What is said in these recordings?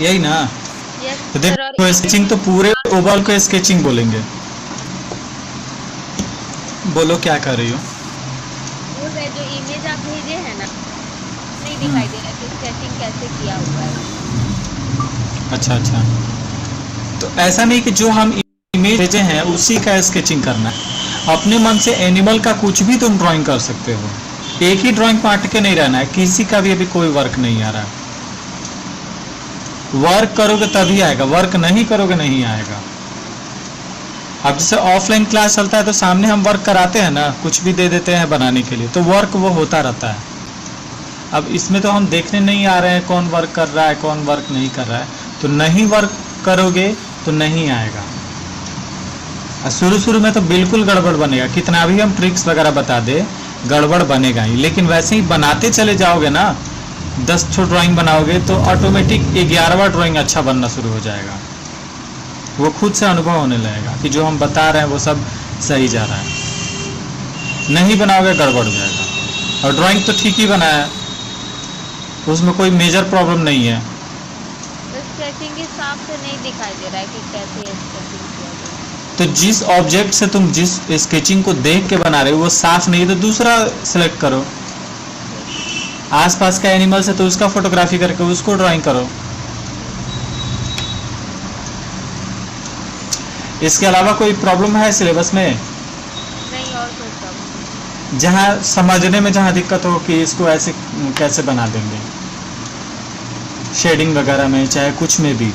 यही ना। यस तो सर। और देखो स्केचिंग तो पूरे ओवल को स्केचिंग बोलेंगे। बोलो क्या कर रही हो? बोल रहे जो इमेज आप भेजे हैं ना, नहीं हम्म। दिखाई दे रहा कि स्केचिंग कैसे किया हुआ है उसमें। अच्छा अच्छा। तो ऐसा नहीं कि जो हम इमेज भेजे हैं उसी का स्केचिंग करना है। अपने मन से एनिमल का कुछ भी तुम ड्राइंग कर सकते हो। एक ही ड्राइंग पे अटके नहीं रहना है, किसी का भी अभी कोई वर्क नहीं आ रहा है। वर्क करोगे तभी आएगा, वर्क नहीं करोगे नहीं आएगा। अब जैसे ऑफलाइन क्लास चलता है तो सामने हम वर्क कराते हैं ना, कुछ भी दे देते हैं बनाने के लिए, तो वर्क वो होता रहता है। अब इसमें तो हम देखने नहीं आ रहे हैं कौन वर्क कर रहा है कौन वर्क नहीं कर रहा है, तो नहीं वर्क करोगे तो नहीं आएगा। शुरू शुरू में तो बिल्कुल गड़बड़ बनेगा, कितना भी हम ट्रिक्स वगैरह बता दे गड़बड़ बनेगा ही। लेकिन वैसे ही बनाते चले जाओगे ना, 10 ठो ड्राइंग बनाओगे तो ऑटोमेटिक 11वां ड्राइंग अच्छा बनना शुरू हो जाएगा। वो खुद से अनुभव होने लगेगा कि जो हम बता रहे हैं वो सब सही जा रहा है। नहीं बनाओगे गड़बड़ हो जाएगा। और ड्राइंग तो ठीक ही बनाया है, उसमें कोई मेजर प्रॉब्लम नहीं है। स्केचिंग के हिसाब से नहीं दिखाई दे रहा है कि कैसे स्केचिंग किया गया है। तो जिस ऑब्जेक्ट से तुम जिस स्केचिंग को देख के बना रहे हो वो साफ नहीं है तो दूसरा सिलेक्ट करो। ठीक है। आसपास का एनिमल्स है तो उसका फोटोग्राफी करके उसको ड्राइंग करो। इसके अलावा कोई प्रॉब्लम है सिलेबस में? नहीं और कोई प्रॉब्लम नहीं। जहाँ समझने में जहाँ दिक्कत हो कि इसको ऐसे कैसे बना देंगे, शेडिंग वगैरह में चाहे कुछ में भी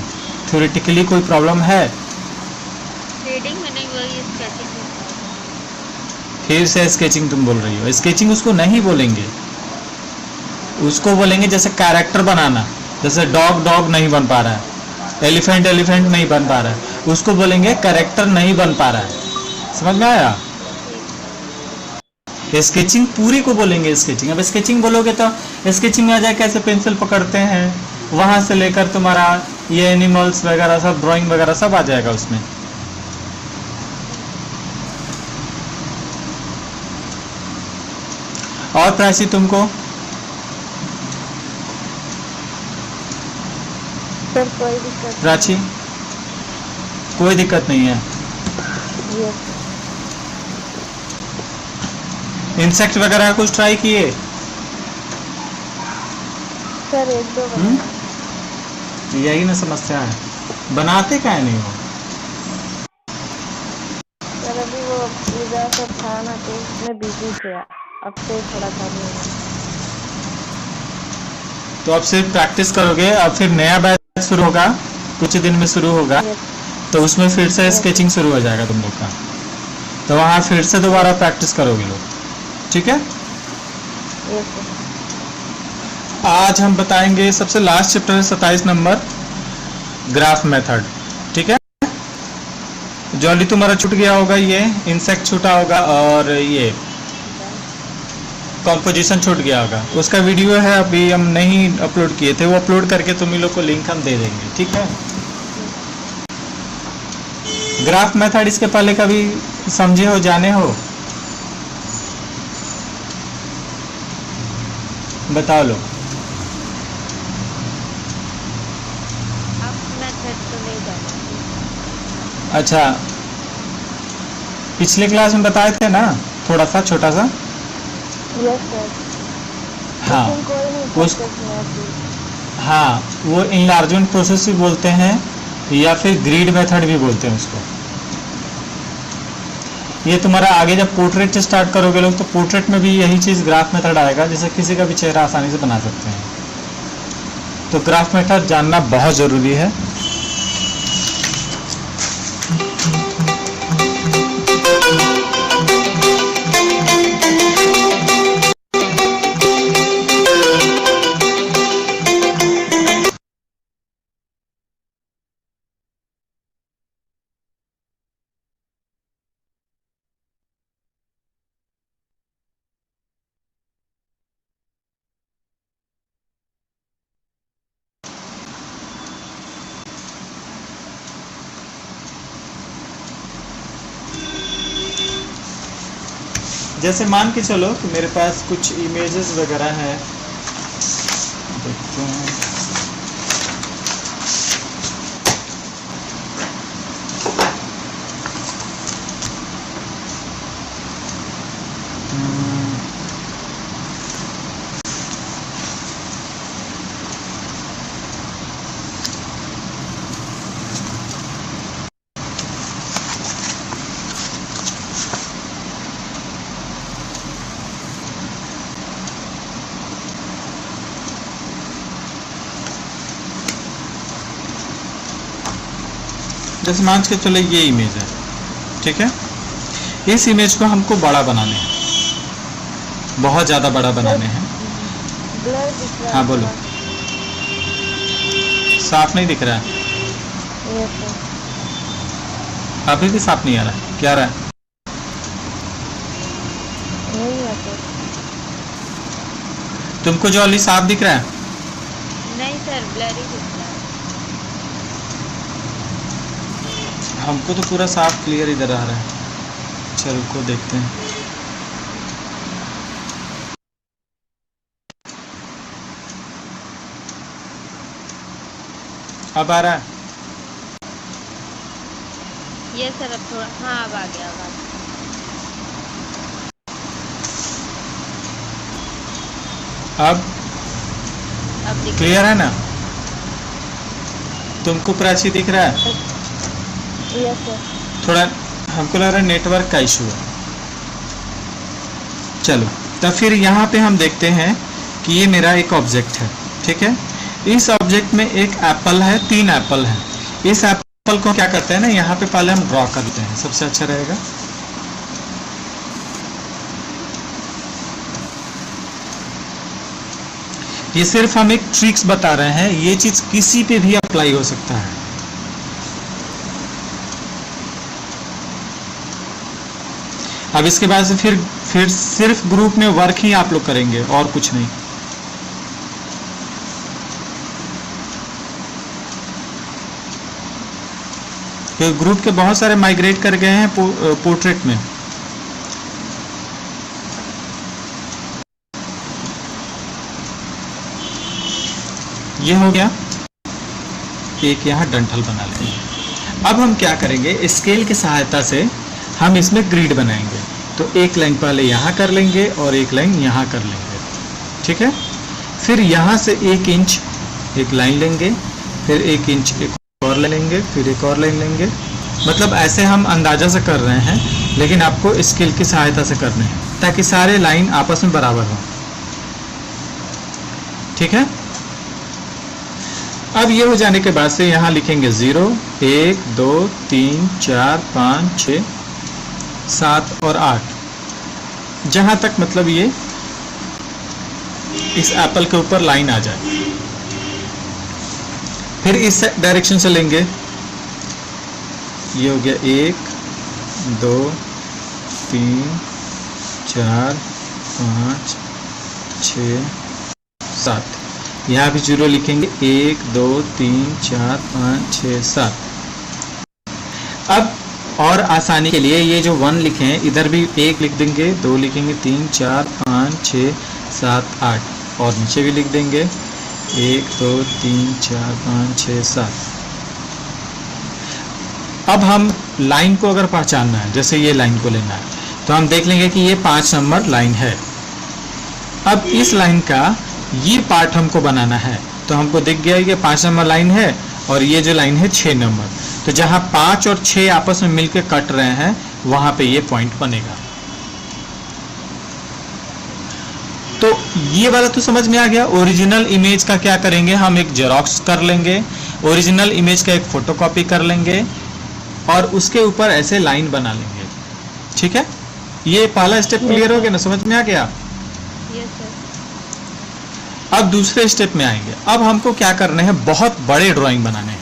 थ्योरेटिकली कोई प्रॉब्लम है? शेडिंग में नहीं, वही स्केचिंग में प्रॉब्लम है। फिर से स्केचिंग तुम बोल रही हो। स्केचिंग उसको नहीं बोलेंगे, उसको बोलेंगे जैसे कैरेक्टर बनाना। जैसे डॉग डॉग नहीं बन पा रहा है, एलिफेंट एलिफेंट नहीं बन पा रहा है, उसको बोलेंगे कैरेक्टर नहीं बन पा रहा है। समझ में आया? ठीक है। स्केचिंग पूरी को बोलेंगे स्केचिंग। अब स्केचिंग बोलोगे तो स्केचिंग में आ जाए कैसे पेंसिल पकड़ते हैं, वहां से लेकर तुम्हारा ये एनिमल्स वगैरह सब ड्राइंग वगैरह सब आ जाएगा उसमें। और प्राची तुमको? सर कोई दिक्कत प्राची कोई दिक्कत नहीं है। नहीं। यस इंसेक्ट वगैरह कुछ ट्राई किए? सर, एक दो बनाए। यही ना समस्या है, बनाते क्या नहीं हो। सर अभी वो पूजा सब था ना तो उसमें बिजी थे, अब से थोड़ा चालू होगा। तो अब सिर्फ प्रैक्टिस करोगे, अब फिर नया बैच शुरू होगा, कुछ दिन में शुरू होगा, यस तो उसमें फिर से यस स्केचिंग शुरू हो जाएगा तुम लोग का। तो वहाँ फिर से दोबारा प्रैक्टिस करोगे लोग, ठीक है? Yes sir. आज हम बताएंगे सबसे लास्ट चैप्टर है 27 नंबर, ग्राफ मेथड, ठीक है? जॉली तुम्हारा छूट गया होगा, ये इंसेक्ट छूटा होगा और ये कॉम्पोजिशन छूट गया होगा। उसका वीडियो है, अभी हम नहीं अपलोड किए थे, वो अपलोड करके तुम ही लोग को लिंक हम दे देंगे, ठीक है? ग्राफ मेथड इसके पहले कभी समझे हो, जाने हो? बताओ लो। आप मेथड तो नहीं जाना। अच्छा, पिछले क्लास में बताए थे ना, थोड़ा सा छोटा सा। Yes sir. हाँ लेकिन कोई नहीं उस सक्सेस हुआ प्लीज। हाँ, वो इनलार्जमेंट प्रोसेस भी बोलते हैं या फिर ग्रिड मेथड भी बोलते हैं उसको। ये तुम्हारा आगे जब पोर्ट्रेट से स्टार्ट करोगे लोग, तो पोर्ट्रेट में भी यही चीज़ ग्राफ मेथड आएगा, जैसे किसी का भी चेहरा आसानी से बना सकते हैं। तो ग्राफ मेथड जानना बहुत ज़रूरी है। जैसे मान के चलो कि मेरे पास कुछ इमेजेस वगैरह हैं, देखते हैं। जैसे मान के चले ये इमेज है, ठीक है। इस इमेज को हमको बड़ा बनाने हैं, बहुत ज़्यादा बड़ा बनाने हैं। ब्लर दिख रहा है। हाँ बोलो। साफ नहीं दिख रहा है, यस सर। अभी भी साफ नहीं आ रहा है, क्या आ रहा है? नहीं है सर। तुमको जो अली साफ दिख रहा है? नहीं सर, ब्लर ही दिख रहा है। हमको तो पूरा साफ क्लियर इधर आ रहा है। चलो को देखते हैं। अब आ रहा है? ये सर अब थोड़ा, हाँ अब आ गया, अब आ गया। अब दिख क्लियर है ना? तुमको प्राची दिख रहा है? Yes sir. थोड़ा हमको लग रहा है नेटवर्क का इशू है। चलो तो फिर यहाँ पे हम देखते हैं कि ये मेरा एक ऑब्जेक्ट है, ठीक है। इस ऑब्जेक्ट में एक एप्पल है, 3 एप्पल है। इस एप्पल को क्या करते हैं ना, यहाँ पे पहले हम ड्रॉ कर लेते हैं, सबसे अच्छा रहेगा। ये सिर्फ हम एक ट्रिक्स बता रहे हैं, ये चीज किसी पे भी अप्लाई हो सकता है। अब इसके बाद से फिर सिर्फ ग्रुप में वर्क ही आप लोग करेंगे और कुछ नहीं। तो ग्रुप के बहुत सारे माइग्रेट कर गए हैं पोर्ट्रेट में। ये हो गया, एक यहाँ डंठल बना लेंगे। अब हम क्या करेंगे, स्केल की सहायता से हम इसमें ग्रिड बनाएंगे। तो एक लाइन पहले यहाँ कर लेंगे और एक लाइन यहाँ कर लेंगे, ठीक है। फिर यहाँ से 1 इंच एक लाइन लेंगे, फिर 1 इंच एक और लेंगे, फिर एक और लाइन लेंगे। मतलब ऐसे हम अंदाजा से कर रहे हैं, लेकिन आपको स्केल की सहायता से करने हैं ताकि सारे लाइन आपस में बराबर हों, ठीक है। अब ये हो जाने के बाद से यहाँ लिखेंगे 0, 1, 2, 3, 4, 5, 6, 7 और 8, जहां तक मतलब ये इस एप्पल के ऊपर लाइन आ जाए। फिर इस डायरेक्शन से लेंगे, ये हो गया 1, 2, 3, 4, 5, 6, 7। यहाँ भी 0 लिखेंगे, 1, 2, 3, 4, 5, 6, 7। अब और आसानी के लिए ये जो 1 लिखे हैं इधर भी 1 लिख देंगे, 2 लिखेंगे, 3, 4, 5, 6, 7, 8 और नीचे भी लिख देंगे 1, 2, 3, 4, 5, 6, 7। अब हम लाइन को अगर पहचानना है, जैसे ये लाइन को लेना है, तो हम देख लेंगे कि ये 5 नंबर लाइन है। अब इस लाइन का ये पार्ट हमको बनाना है, तो हमको दिख गया कि 5 नंबर लाइन है और ये जो लाइन है 6 नंबर। तो जहां 5 और 6 आपस में मिलकर कट रहे हैं, वहां पे ये पॉइंट बनेगा। तो ये वाला तो समझ में आ गया। ओरिजिनल इमेज का क्या करेंगे, हम एक जेरॉक्स कर लेंगे, ओरिजिनल इमेज का एक फोटोकॉपी कर लेंगे और उसके ऊपर ऐसे लाइन बना लेंगे, ठीक है। ये पहला स्टेप क्लियर हो गया ना, समझ में आ गया। Yes sir. अब दूसरे स्टेप में आएंगे। अब हमको क्या करना है, बहुत बड़े ड्राइंग बनाने हैं,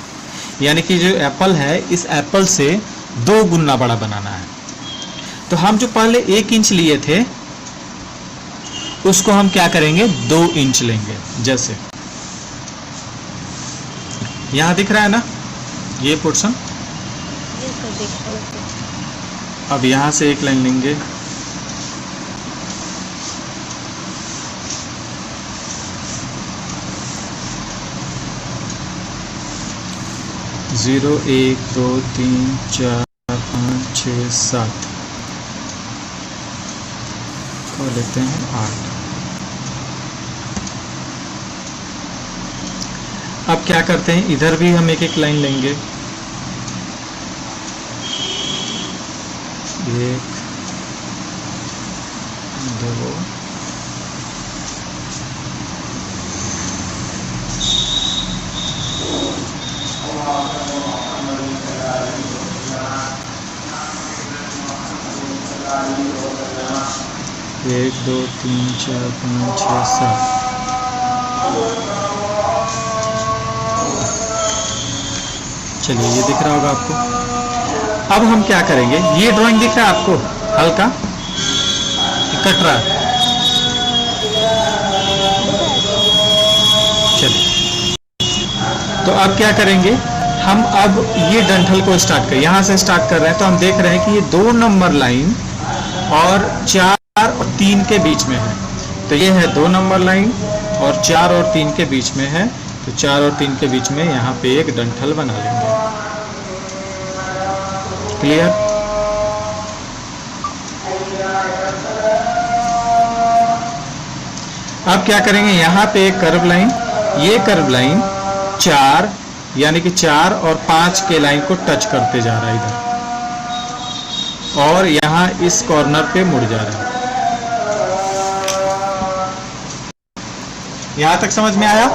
यानी कि जो एप्पल है इस एप्पल से 2 गुना बड़ा बनाना है। तो हम जो पहले 1 इंच लिए थे उसको हम क्या करेंगे, 2 इंच लेंगे। जैसे यहां दिख रहा है ना ये पोर्शन, यस सर, दिख रहा है। अब यहां से एक लाइन लेंगे, जीरो 1 2 3 4 5 6 7 को लेते हैं 8। अब क्या करते हैं, इधर भी हम एक लाइन लेंगे, 1 2 3 1 2 3 4 5 6 7। चलिए ये दिख रहा होगा आपको। अब हम क्या करेंगे, ये ड्राइंग दिख रहा है आपको हल्का कट रहा है? चलिए तो अब क्या करेंगे हम, अब ये डंठल को स्टार्ट करें, यहां से स्टार्ट कर रहे हैं तो हम देख रहे हैं कि ये 2 नंबर लाइन और 4 और 3 के बीच में है। तो ये है 2 नंबर लाइन और 4 और 3 के बीच में है, तो 4 और 3 के बीच में यहाँ पे एक डंठल बना लेंगे। क्लियर? अब क्या करेंगे, यहाँ पे एक कर्व लाइन, ये कर्व लाइन 4 यानी कि 4 और 5 के लाइन को टच करते जा रहा है इधर, और यहाँ इस कॉर्नर पे मुड़ जा रहा है। यहां तक समझ में आया?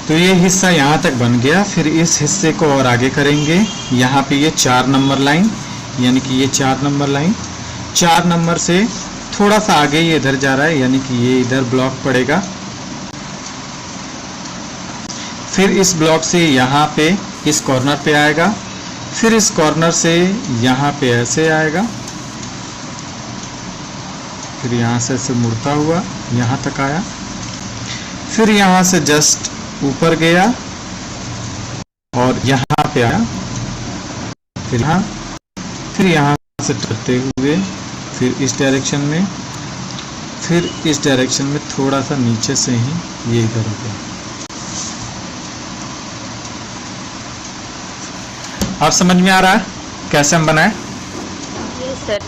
तो ये हिस्सा यहाँ तक बन गया, फिर इस हिस्से को और आगे करेंगे। यहाँ पे ये 4 नंबर लाइन, यानी कि ये 4 नंबर लाइन, 4 नंबर से थोड़ा सा आगे ये इधर जा रहा है, यानी कि ये इधर ब्लॉक पड़ेगा। फिर इस ब्लॉक से यहाँ पे इस कॉर्नर पे आएगा, फिर इस कॉर्नर से यहाँ पे ऐसे आएगा, फिर यहाँ से ऐसे मुड़ता हुआ यहाँ तक आया, फिर यहाँ से जस्ट ऊपर गया और यहाँ पे आया, फिर यहाँ से टरते हुए फिर इस डायरेक्शन में, फिर इस डायरेक्शन में थोड़ा सा नीचे से ही ये इधर हो गया। अब समझ में आ रहा है कैसे हम बनाए? Yes sir.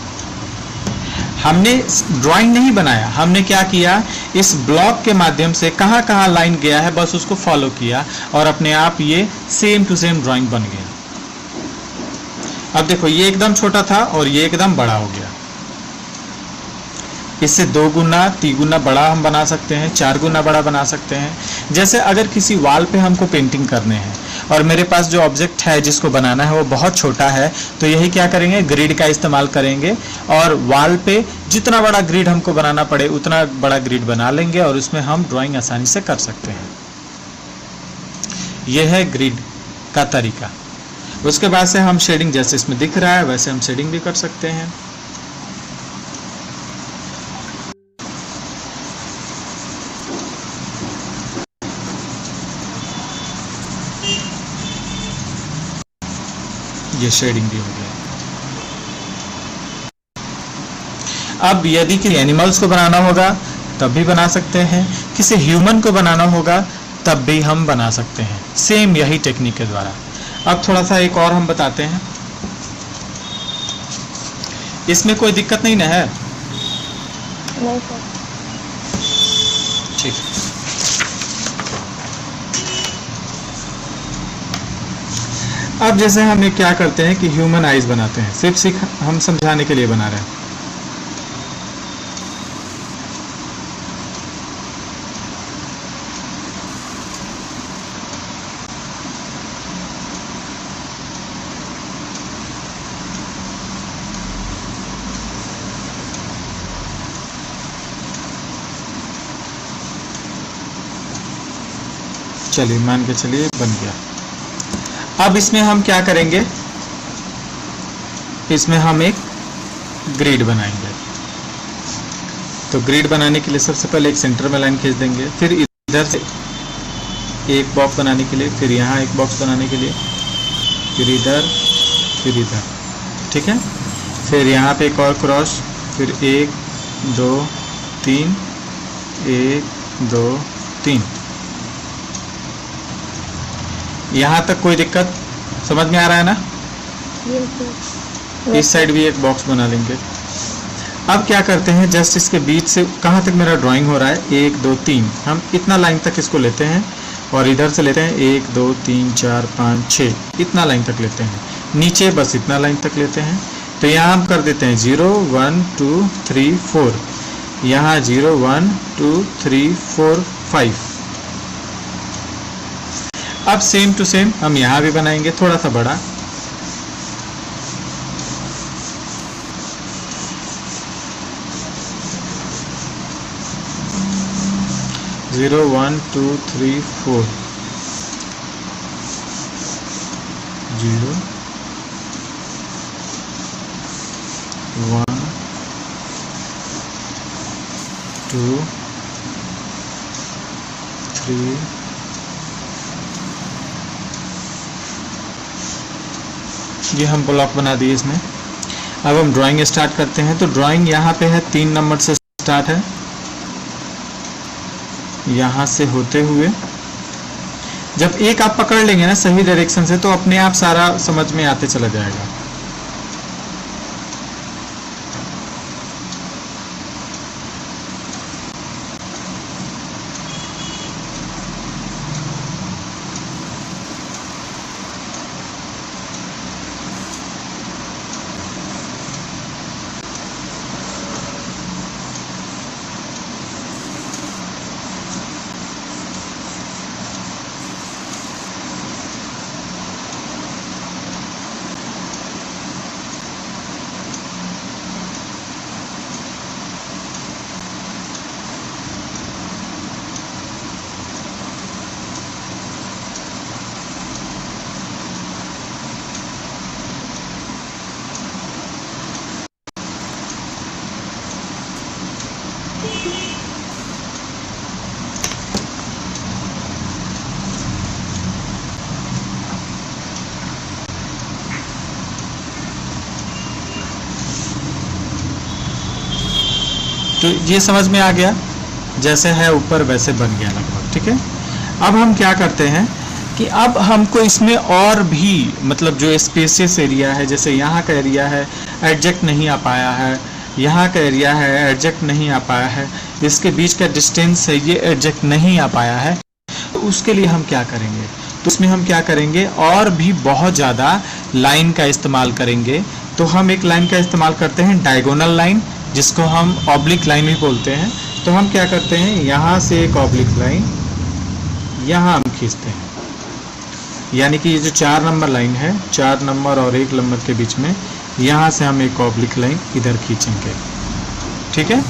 हमने ड्राइंग नहीं बनाया, हमने क्या किया, इस ब्लॉक के माध्यम से कहाँ कहाँ लाइन गया है बस उसको फॉलो किया और अपने आप ये सेम टू सेम ड्राइंग बन गया। अब देखो ये एकदम छोटा था और ये एकदम बड़ा हो गया। इससे 2 गुना 3 गुना बड़ा हम बना सकते हैं, 4 गुना बड़ा बना सकते हैं। जैसे अगर किसी वॉल पे हमको पेंटिंग करने हैं और मेरे पास जो ऑब्जेक्ट है जिसको बनाना है वो बहुत छोटा है, तो यही क्या करेंगे, ग्रिड का इस्तेमाल करेंगे और वॉल पे जितना बड़ा ग्रिड हमको बनाना पड़े उतना बड़ा ग्रिड बना लेंगे और उसमें हम ड्राइंग आसानी से कर सकते हैं। यह है ग्रिड का तरीका। उसके बाद से हम शेडिंग, जैसे इसमें दिख रहा है वैसे हम शेडिंग भी कर सकते हैं। ये शेडिंग भी हो गया। अब यदि किसी एनिमल्स को बनाना होगा तब भी बना सकते हैं, किसी ह्यूमन को बनाना होगा तब भी हम बना सकते हैं, सेम यही टेक्निक के द्वारा। अब थोड़ा सा एक और हम बताते हैं, इसमें कोई दिक्कत नहीं ना है? नहीं सर। ठीक है। अब जैसे हम ये क्या करते हैं कि ह्यूमन आइज बनाते हैं, सिर्फ हम समझाने के लिए बना रहे हैं। चलिए मान के चलिए बन गया। अब इसमें हम क्या करेंगे, इसमें हम एक ग्रिड बनाएंगे। तो ग्रिड बनाने के लिए सबसे पहले एक सेंटर में लाइन खींच देंगे, फिर इधर से एक बॉक्स बनाने के लिए, फिर यहाँ एक बॉक्स बनाने के लिए, फिर इधर, फिर इधर, ठीक है। फिर यहाँ पे एक और क्रॉस, फिर 1 2 3, 1 2 3। यहां तक कोई दिक्कत समझ में आ रहा है ना? इस साइड भी एक बॉक्स बना लेंगे। अब क्या करते हैं, जस्ट इसके बीच से कहाँ तक मेरा ड्राइंग हो रहा है, 1 2 3, हम इतना लाइन तक इसको लेते हैं और इधर से लेते हैं 1 2 3 4 5 6, इतना लाइन तक लेते हैं। नीचे बस इतना लाइन तक लेते हैं। तो यहाँ हम कर देते हैं 0 1 2 3 4, यहाँ 0 1 2 3 4 5। अब सेम टू सेम हम यहाँ भी बनाएंगे, थोड़ा सा बड़ा। Zero, 1 2 3 4, 0 1 2 3 ये हम ब्लॉक बना दिए इसमें। अब हम ड्राइंग स्टार्ट करते हैं। तो ड्राइंग यहाँ पे है 3 नंबर से स्टार्ट है, यहाँ से होते हुए जब एक आप पकड़ लेंगे ना सही डायरेक्शन से, तो अपने आप सारा समझ में आते चला जाएगा। तो ये समझ में आ गया, जैसे है ऊपर वैसे बन गया लगभग। ठीक है, अब हम क्या करते हैं कि अब हमको इसमें और भी मतलब जो स्पेसियस एरिया है, जैसे यहाँ का एरिया है एडजस्ट नहीं आ पाया है, यहाँ का एरिया है एडजस्ट नहीं आ पाया है, इसके बीच का डिस्टेंस है ये एडजस्ट नहीं आ पाया है, तो उसके लिए हम क्या करेंगे, तो उसमें हम क्या करेंगे और भी बहुत ज़्यादा लाइन का इस्तेमाल करेंगे। तो हम एक लाइन का इस्तेमाल करते हैं डायगोनल लाइन, जिसको हम ऑब्लिक लाइन भी बोलते हैं। तो हम क्या करते हैं, यहाँ से एक ऑब्लिक लाइन यहाँ हम खींचते हैं, यानी कि ये जो 4 नंबर लाइन है, 4 नंबर और 1 नंबर के बीच में यहाँ से हम एक ऑब्लिक लाइन इधर खींचेंगे। ठीक है,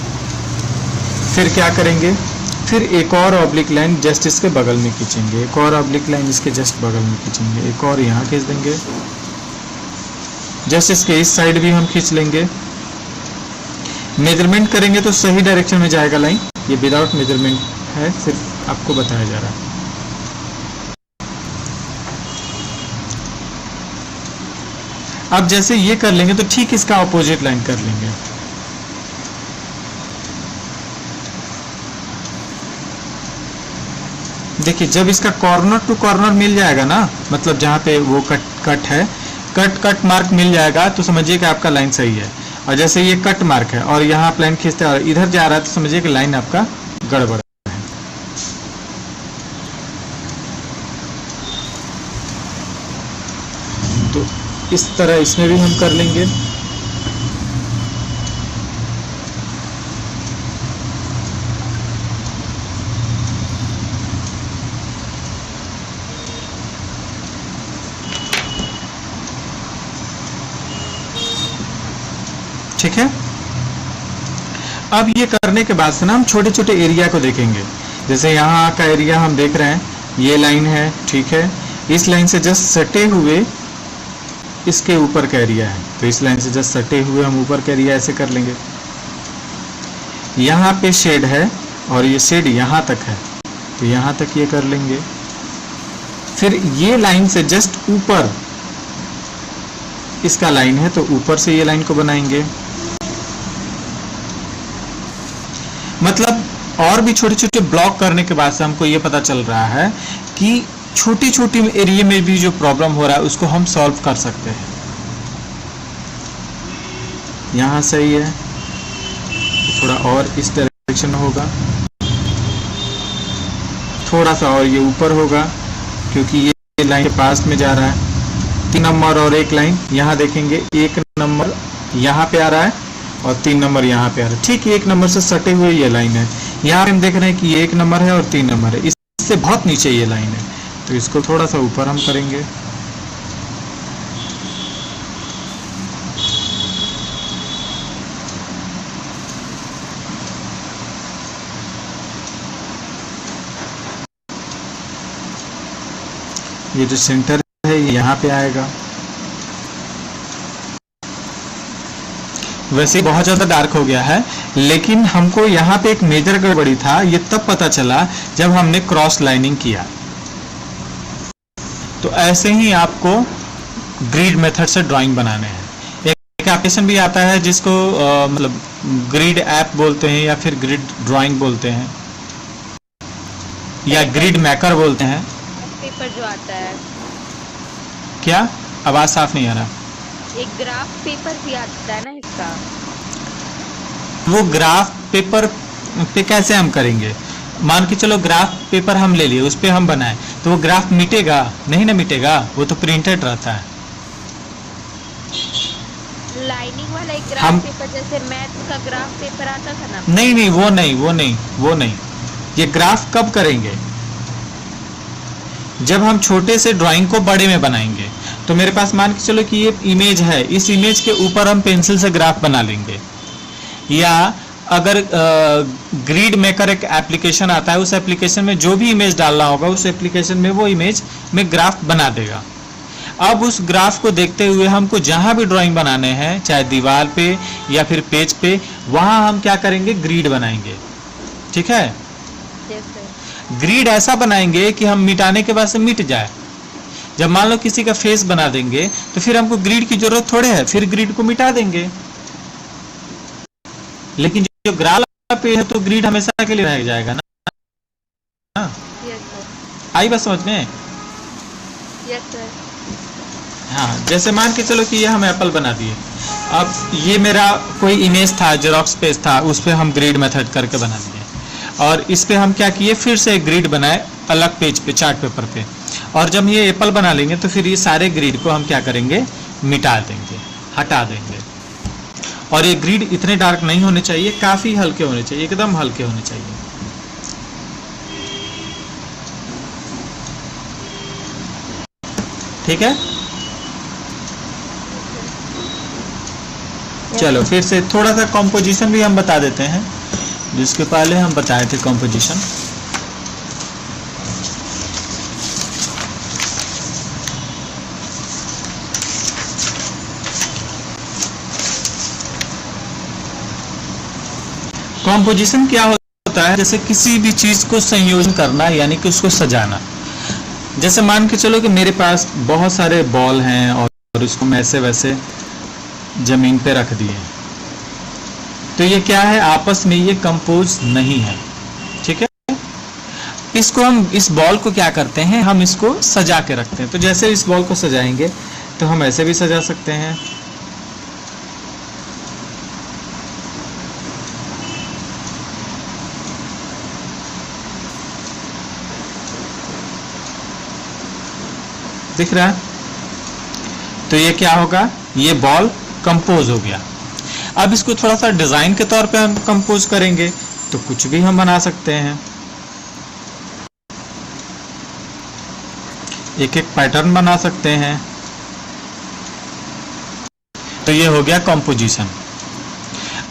फिर क्या करेंगे, फिर एक और ऑब्लिक लाइन जस्ट इसके बगल में खींचेंगे, एक और ऑब्लिक लाइन इसके जस्ट बगल में खींचेंगे, एक और यहाँ खींच देंगे, जस्ट इसके इस साइड भी हम खींच लेंगे। मेजरमेंट करेंगे तो सही डायरेक्शन में जाएगा लाइन, ये विदाउट मेजरमेंट है, सिर्फ आपको बताया जा रहा है। अब जैसे ये कर लेंगे तो ठीक इसका ऑपोजिट लाइन कर लेंगे। देखिए जब इसका कॉर्नर टू कॉर्नर मिल जाएगा ना, मतलब जहाँ पे वो कट है, कट मार्क मिल जाएगा, तो समझिए कि आपका लाइन सही है। और जैसे ये कट मार्क है और यहाँ आप लाइन खींचते हैं और इधर जा रहा है, तो समझिए कि लाइन आपका गड़बड़ है। तो इस तरह इसमें भी हम कर लेंगे। ठीक है, अब ये करने के बाद से ना हम छोटे छोटे एरिया को देखेंगे। जैसे यहाँ का एरिया हम देख रहे हैं, ये लाइन है, ठीक है, इस लाइन से जस्ट सटे हुए इसके ऊपर का एरिया है, तो इस लाइन से जस्ट सटे हुए हम ऊपर का एरिया ऐसे कर लेंगे। यहाँ पे शेड है और ये शेड यहाँ तक है, तो यहाँ तक ये कर लेंगे। फिर ये लाइन से जस्ट ऊपर इसका लाइन है, तो ऊपर से ये लाइन को बनाएंगे। मतलब और भी छोटे छोटे ब्लॉक करने के बाद से हमको ये पता चल रहा है कि छोटी छोटी एरिया में भी जो प्रॉब्लम हो रहा है उसको हम सॉल्व कर सकते हैं। यहाँ सही है, थोड़ा और इस डायरेक्शन होगा, थोड़ा सा और ये ऊपर होगा क्योंकि ये लाइन के पास में जा रहा है। 3 नंबर और एक लाइन यहाँ देखेंगे, 1 नंबर यहाँ पे आ रहा है और 3 नंबर यहाँ पे आ रहा है। ठीक 1 नंबर से सटे हुए ये लाइन है। यहाँ हम देख रहे हैं कि ये 1 नंबर है और 3 नंबर है, इससे बहुत नीचे ये लाइन है, तो इसको थोड़ा सा ऊपर हम करेंगे। ये जो सेंटर है ये यहाँ पे आएगा। वैसे बहुत ज़्यादा डार्क हो गया है, लेकिन हमको यहाँ पे एक मेजर गड़बड़ी था, ये तब पता चला जब हमने क्रॉस लाइनिंग किया। तो ऐसे ही आपको ग्रिड मेथड से ड्राइंग बनाने हैं। एक एप्लीकेशन भी आता है जिसको मतलब ग्रिड ऐप बोलते हैं या फिर ग्रिड ड्राइंग बोलते हैं या ग्रिड मेकर बोलते हैं। पेपर जो आता है, क्या आवाज साफ नहीं आ रहा? एक ग्राफ पेपर भी आता है ना इसका। वो ग्राफ पेपर पे कैसे हम करेंगे? मान के चलो ग्राफ पेपर हम ले लिए, उस पे हम बनाए, तो वो ग्राफ मिटेगा नहीं ना? मिटेगा, वो तो प्रिंटेड रहता है। लाइनिंग वाला एक ग्राफ पेपर जैसे मैथ का ग्राफ पेपर आता था ना। नहीं, वो नहीं। ये ग्राफ कब करेंगे? जब हम छोटे से ड्राइंग को बड़े में बनाएंगे। तो मेरे पास मान के चलो कि ये इमेज है, इस इमेज के ऊपर हम पेंसिल से ग्राफ बना लेंगे, या अगर ग्रिड मेकर एक एप्लीकेशन आता है, उस एप्लीकेशन में जो भी इमेज डालना होगा उस एप्लीकेशन में वो इमेज में ग्राफ बना देगा। अब उस ग्राफ को देखते हुए हमको जहां भी ड्राइंग बनाने हैं, चाहे दीवार पे या फिर पेज पे, वहां हम क्या करेंगे? ग्रिड बनाएंगे। ठीक है? ग्रिड ऐसा बनाएंगे कि हम मिटाने के बाद से मिट जाए। जब मान लो किसी का फेस बना देंगे तो फिर हमको ग्रिड की जरूरत थोड़े है, फिर ग्रिड को मिटा देंगे। लेकिन जो ग्राफ पे है तो ग्रिड हमेशा के लिए रह जाएगा ना। आई बात समझ में? Yes sir. हाँ, जैसे मान के चलो कि ये हम एप्पल बना दिए। अब ये मेरा कोई इमेज था, जेरॉक्स पेज था, उस पर हम ग्रिड मेथड करके बना दिए, और इस पे हम क्या किए? फिर से एक ग्रिड बनाए अलग पेज पे, चार्ट पेपर पे। और जब ये एप्पल बना लेंगे तो फिर ये सारे ग्रिड को हम क्या करेंगे? मिटा देंगे, हटा देंगे। और ये ग्रिड इतने डार्क नहीं होने चाहिए, काफी हल्के होने चाहिए, एकदम हल्के होने चाहिए। ठीक है? चलो फिर से थोड़ा सा कॉम्पोजिशन भी हम बता देते हैं, जिसके पहले हम बताए थे कॉम्पोजिशन। कॉम्पोजिशन क्या होता है? जैसे किसी भी चीज को संयोजन करना, यानी कि उसको सजाना। जैसे मान के चलो कि मेरे पास बहुत सारे बॉल हैं और इसको मैं ऐसे वैसे जमीन पे रख दिए, तो ये क्या है? आपस में ये कंपोज नहीं है। ठीक है? इसको हम, इस बॉल को क्या करते हैं? हम इसको सजा के रखते हैं। तो जैसे इस बॉल को सजाएंगे तो हम ऐसे भी सजा सकते हैं, दिख रहा है? तो ये क्या होगा? ये बॉल कंपोज हो गया। अब इसको थोड़ा सा डिजाइन के तौर पे हम कंपोज करेंगे तो कुछ भी हम बना सकते हैं, एक एक पैटर्न बना सकते हैं। तो ये हो गया कंपोजिशन।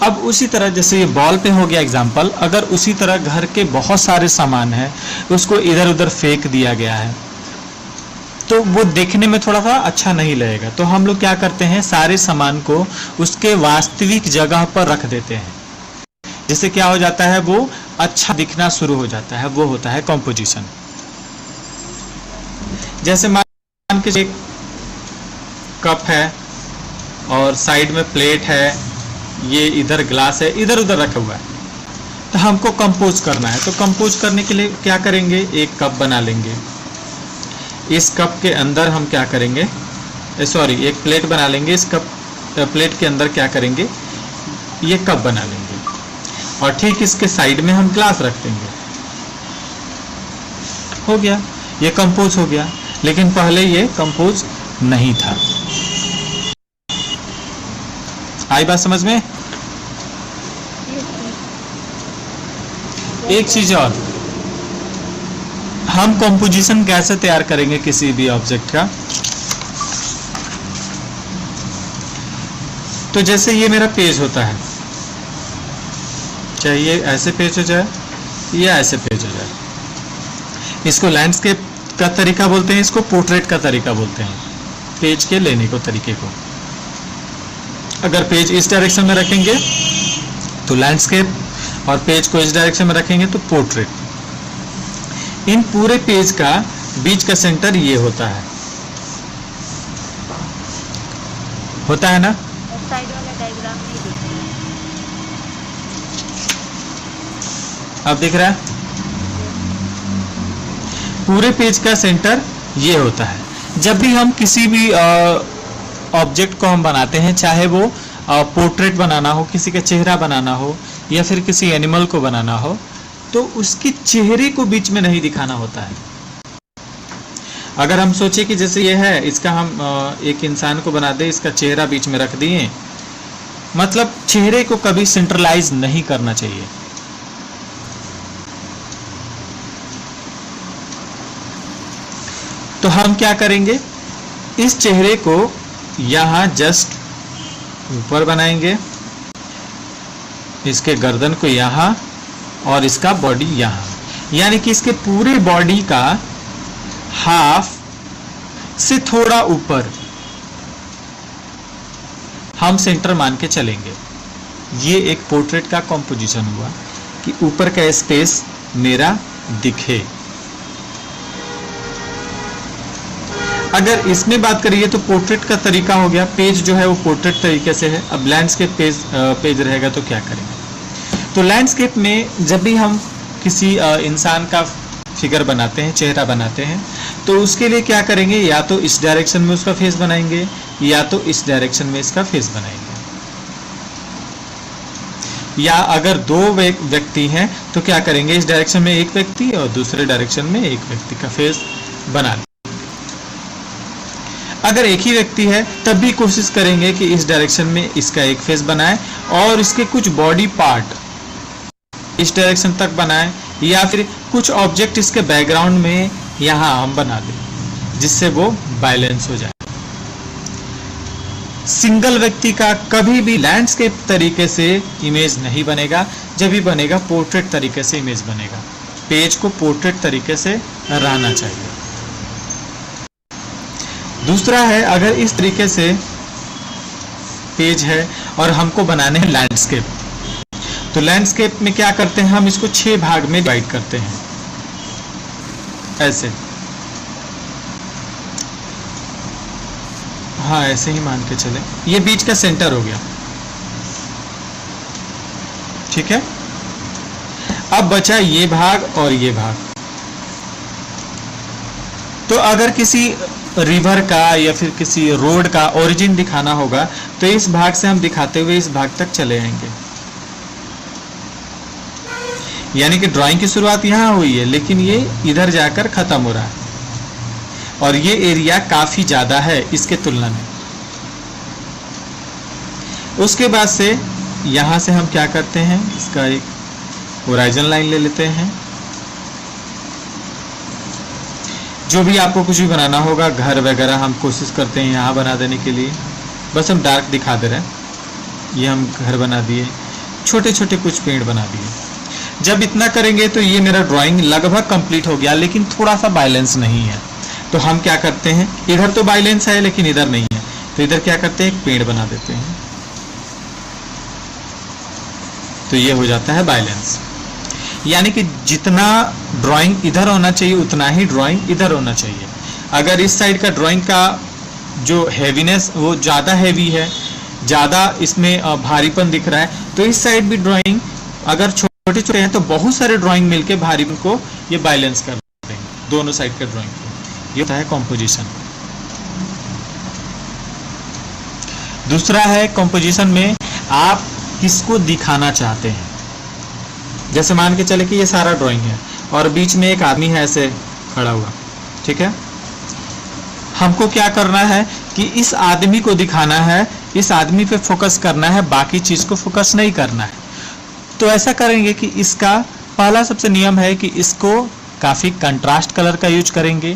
अब उसी तरह जैसे ये बॉल पे हो गया एग्जाम्पल, अगर उसी तरह घर के बहुत सारे सामान है, उसको इधर उधर फेंक दिया गया है, तो वो देखने में थोड़ा सा अच्छा नहीं लगेगा। तो हम लोग क्या करते हैं? सारे सामान को उसके वास्तविक जगह पर रख देते हैं, जिससे क्या हो जाता है? वो अच्छा दिखना शुरू हो जाता है। वो होता है कंपोजिशन। जैसे मान के एक कप है और साइड में प्लेट है, ये इधर ग्लास है, इधर उधर रखा हुआ है, तो हमको कंपोज करना है, तो कंपोज करने के लिए क्या करेंगे, एक कप बना लेंगे। इस कप के अंदर हम क्या करेंगे, सॉरी एक प्लेट बना लेंगे। इस कप प्लेट के अंदर क्या करेंगे, ये कप बना लेंगे और ठीक इसके साइड में हम ग्लास रख देंगे। हो गया, ये कंपोज हो गया। लेकिन पहले ये कंपोज नहीं था। आई बात समझ में? एक चीज और, हम कंपोजिशन कैसे तैयार करेंगे किसी भी ऑब्जेक्ट का। तो जैसे ये मेरा पेज होता है, चाहे ये ऐसे पेज हो जाए या ऐसे पेज हो जाए, इसको लैंडस्केप का तरीका बोलते हैं, इसको पोर्ट्रेट का तरीका बोलते हैं, पेज के लेने को तरीके को। अगर पेज इस डायरेक्शन में रखेंगे तो लैंडस्केप, और पेज को इस डायरेक्शन में रखेंगे तो पोर्ट्रेट। इन पूरे पेज का बीच का सेंटर ये होता है ना। साइड वाला डायग्राम नहीं दिख रहा है। अब दिख रहा है? पूरे पेज का सेंटर ये होता है। जब भी हम किसी भी ऑब्जेक्ट को हम बनाते हैं, चाहे वो पोर्ट्रेट बनाना हो, किसी का चेहरा बनाना हो या फिर किसी एनिमल को बनाना हो, तो उसके चेहरे को बीच में नहीं दिखाना होता है। अगर हम सोचे कि जैसे ये है, इसका हम एक इंसान को बना दे, इसका चेहरा बीच में रख दिए, मतलब चेहरे को कभी सेंट्रलाइज नहीं करना चाहिए। तो हम क्या करेंगे, इस चेहरे को यहां जस्ट ऊपर बनाएंगे, इसके गर्दन को यहां और इसका बॉडी यहां, यानी कि इसके पूरे बॉडी का हाफ से थोड़ा ऊपर हम सेंटर मान के चलेंगे। ये एक पोर्ट्रेट का कॉम्पोजिशन हुआ कि ऊपर का स्पेस मेरा दिखे। अगर इसमें बात करिए तो पोर्ट्रेट का तरीका हो गया, पेज जो है वो पोर्ट्रेट तरीके से है। अब लैंडस्केप पेज रहेगा तो क्या करेंगे। तो लैंडस्केप में जब भी हम किसी इंसान का फिगर बनाते हैं, चेहरा बनाते हैं, तो उसके लिए क्या करेंगे, या तो इस डायरेक्शन में उसका फेस बनाएंगे या तो इस डायरेक्शन में इसका फेस बनाएंगे। या अगर दो व्यक्ति हैं तो क्या करेंगे, इस डायरेक्शन में एक व्यक्ति और दूसरे डायरेक्शन में एक व्यक्ति का फेस बना लेंगे। अगर एक ही व्यक्ति है तब भी कोशिश करेंगे कि इस डायरेक्शन में इसका एक फेस बनाए और इसके कुछ बॉडी पार्ट इस डायरेक्शन तक बनाए, या फिर कुछ ऑब्जेक्ट इसके बैकग्राउंड में यहां हम बना दें जिससे वो बैलेंस हो जाए। सिंगल व्यक्ति का कभी भी लैंडस्केप तरीके से इमेज नहीं बनेगा, जब भी बनेगा पोर्ट्रेट तरीके से इमेज बनेगा। पेज को पोर्ट्रेट तरीके से रहना चाहिए। दूसरा है, अगर इस तरीके से पेज है और हमको बनाने हैं लैंडस्केप, तो लैंडस्केप में क्या करते हैं, हम इसको 6 भाग में डिवाइड करते हैं ऐसे। हाँ, ऐसे ही मान के चले, ये बीच का सेंटर हो गया, ठीक है। अब बचा ये भाग और ये भाग। तो अगर किसी रिवर का या फिर किसी रोड का ओरिजिन दिखाना होगा तो इस भाग से हम दिखाते हुए इस भाग तक चले आएंगे। यानी कि ड्राइंग की शुरुआत यहाँ हुई है लेकिन ये इधर जाकर खत्म हो रहा है, और ये एरिया काफी ज्यादा है इसके तुलना में। उसके बाद से यहां से हम क्या करते हैं, इसका एक होराइजन लाइन ले लेते हैं। जो भी आपको कुछ भी बनाना होगा, घर वगैरह हम कोशिश करते हैं यहाँ बना देने के लिए, बस हम डार्क दिखा दे रहे हैं। ये हम घर बना दिए, छोटे छोटे कुछ पेड़ बना दिए। जब इतना करेंगे तो ये मेरा ड्राइंग लगभग कंप्लीट हो गया, लेकिन थोड़ा सा बैलेंस नहीं है। तो हम क्या करते हैं, इधर तो बैलेंस है लेकिन इधर नहीं है, तो इधर क्या करते हैं, एक पेड़ बना देते हैं, तो ये हो जाता है बैलेंस। यानी कि जितना ड्राइंग इधर होना चाहिए उतना ही ड्राइंग इधर होना चाहिए। अगर इस साइड का ड्राइंग का जो हैवीनेस वो ज़्यादा हैवी है, ज़्यादा इसमें भारीपन दिख रहा है, तो इस साइड भी ड्राइंग अगर छोटे छोटे हैं तो बहुत सारे ड्राइंग मिलके भारी को ये बैलेंस कर देंगे दोनों साइड के ड्राइंग को। ये होता है कॉम्पोजिशन। दूसरा है कॉम्पोजिशन में आप किसको दिखाना चाहते हैं। जैसे मान के चले कि ये सारा ड्राइंग है और बीच में एक आदमी है ऐसे खड़ा हुआ, ठीक है। हमको क्या करना है कि इस आदमी को दिखाना है, इस आदमी पे फोकस करना है, बाकी चीज को फोकस नहीं करना है। तो ऐसा करेंगे कि इसका पहला सबसे नियम है कि इसको काफी कंट्रास्ट कलर का यूज करेंगे,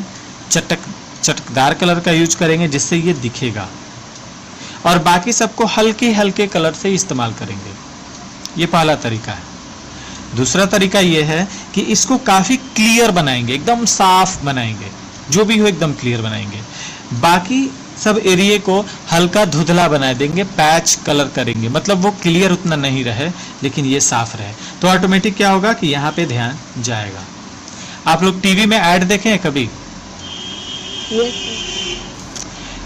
चटकदार कलर का यूज करेंगे जिससे ये दिखेगा, और बाकी सबको हल्के हल्के कलर से इस्तेमाल करेंगे। ये पहला तरीका है। दूसरा तरीका ये है कि इसको काफी क्लियर बनाएंगे, एकदम साफ बनाएंगे, जो भी हो एकदम क्लियर बनाएंगे। बाकी सब एरिया को हल्का धुंधला बना देंगे, पैच कलर करेंगे, मतलब वो क्लियर उतना नहीं रहे लेकिन ये साफ रहे। तो ऑटोमेटिक क्या होगा कि यहाँ पे ध्यान जाएगा। आप लोग टीवी में ऐड देखे हैं कभी? यस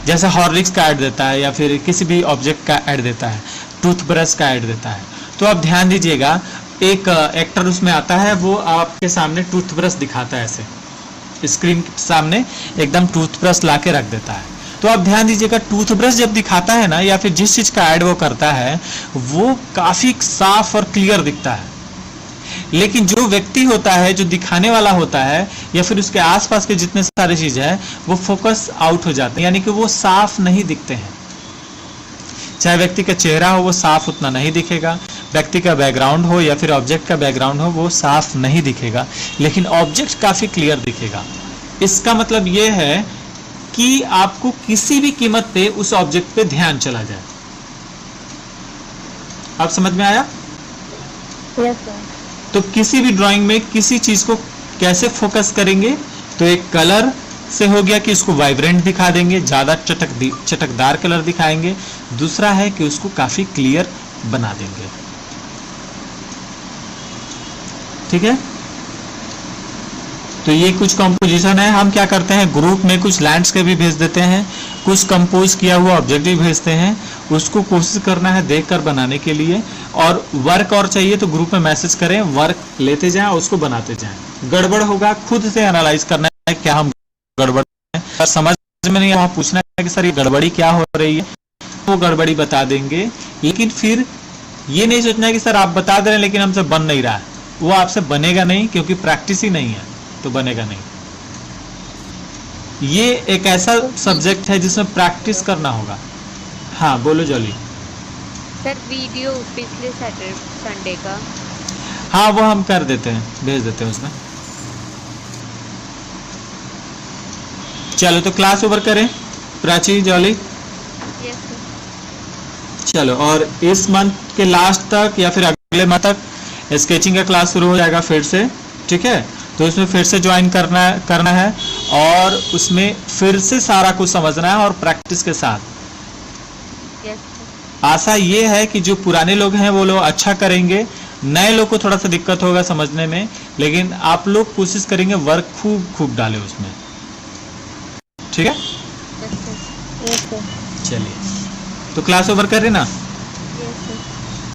जैसे हॉर्लिक्स का ऐड देता है या फिर किसी भी ऑब्जेक्ट का ऐड देता है, टूथब्रश का ऐड देता है, तो आप ध्यान दीजिएगा एक एक्टर उसमें आता है, वो आपके सामने टूथब्रश दिखाता है, ऐसे स्क्रीन के सामने एकदम टूथब्रश ला के रख देता है। तो आप ध्यान दीजिएगा टूथब्रश जब दिखाता है ना, या फिर जिस चीज का ऐड वो करता है वो काफी साफ और क्लियर दिखता है। लेकिन जो व्यक्ति होता है, जो दिखाने वाला होता है, या फिर उसके आसपास के जितने सारे चीज है वो फोकस आउट हो जाते हैं, यानी कि वो साफ नहीं दिखते हैं। चाहे व्यक्ति का चेहरा हो वो साफ उतना नहीं दिखेगा, व्यक्ति का बैकग्राउंड हो या फिर ऑब्जेक्ट का बैकग्राउंड हो वो साफ नहीं दिखेगा, लेकिन ऑब्जेक्ट काफी क्लियर दिखेगा। इसका मतलब ये है कि आपको किसी भी कीमत पे उस ऑब्जेक्ट पे ध्यान चला जाए। आप समझ में आया? Yes sir. तो किसी भी ड्राइंग में किसी चीज को कैसे फोकस करेंगे, तो एक कलर से हो गया कि उसको वाइब्रेंट दिखा देंगे, ज्यादा चटकदार कलर दिखाएंगे। दूसरा है कि उसको काफी क्लियर बना देंगे। ठीक है, तो ये कुछ कंपोजिशन है। हम क्या करते हैं, ग्रुप में कुछ लैंडस्केप भी भेज देते हैं, कुछ कंपोज किया हुआ ऑब्जेक्ट भी भेजते हैं। उसको कोशिश करना है देखकर बनाने के लिए, और वर्क और चाहिए तो ग्रुप में मैसेज करें, वर्क लेते जाएं, उसको बनाते जाएं। गड़बड़ होगा खुद से एनालाइज करना है क्या हम गड़बड़ है, अगर समझ में नहीं वहां पूछना है कि सर ये गड़बड़ी क्या हो रही है, वो गड़बड़ी बता देंगे। लेकिन फिर ये नहीं सोचना है कि सर आप बता दे रहे हैं लेकिन हमसे बन नहीं रहा है, वो आपसे बनेगा नहीं, क्योंकि प्रैक्टिस ही नहीं है तो बनेगा नहीं। ये एक ऐसा सब्जेक्ट है जिसमें प्रैक्टिस करना होगा। हाँ बोलो जॉली। सर वीडियो पिछले सैटरडे संडे का, हाँ वो हम कर देते हैं, भेज देते हैं उसमें। चलो तो क्लास ओवर करें प्राची, जॉली। Yes sir. चलो, और इस मंथ के लास्ट तक या फिर अगले मंथ तक स्केचिंग का क्लास शुरू हो जाएगा फिर से। ठीक है, तो उसमें फिर से ज्वाइन करना है और उसमें फिर से सारा कुछ समझना है और प्रैक्टिस के साथ। Yes sir. आशा ये है कि जो पुराने लोग हैं वो लोग अच्छा करेंगे, नए लोग को थोड़ा सा दिक्कत होगा समझने में, लेकिन आप लोग कोशिश करेंगे वर्क खूब खूब डालें उसमें। ठीक है, यस सर। Yes sir. चलिए तो क्लास ओवर कर रहे ना। Yes sir.